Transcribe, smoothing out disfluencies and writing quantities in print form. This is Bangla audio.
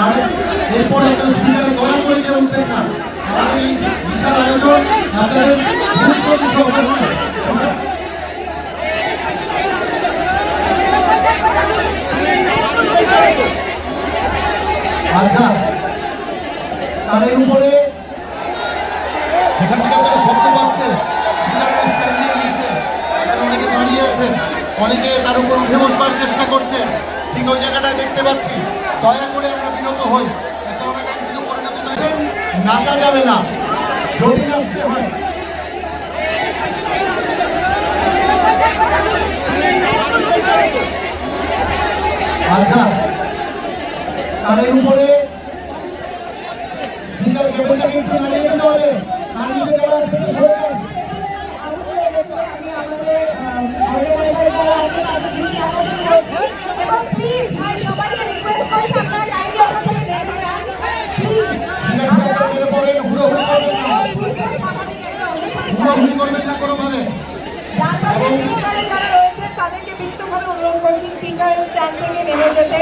আর এরপর একটা স্পিকারে দয়া করে কেউ উঠবেন না। আমাদের এই বিশাল আয়োজন আপনাদের আচ্ছা, তাদের উপরে যেখান থেকে আপনারা শব্দ পাচ্ছেন স্পিকারের স্ট্যান্ডের নিচে অনেকে দাঁড়িয়ে আছেন, অনেকে তার উপর উঠে বসবার চেষ্টা করছেন, ঠিক ওই জায়গাটায় দেখতে পাচ্ছি। দয়া করে আমরা বিরত হই, এটা অনাকাঙ্ক্ষিত পরিণতি তৈরি। নাচা যাবে না, যদি নাচতে হয় আচ্ছা, তাদের উপরে স্পিকার কেবলটাকে একটু নাড়িয়ে দিতে হবে। আর নিচে যারা আছে একটু সরে যান। যারা রয়েছে তাদেরকে বিনীতভাবে অনুরোধ করছি স্পিকার স্ট্যান্ড থেকে নেমে যেতে।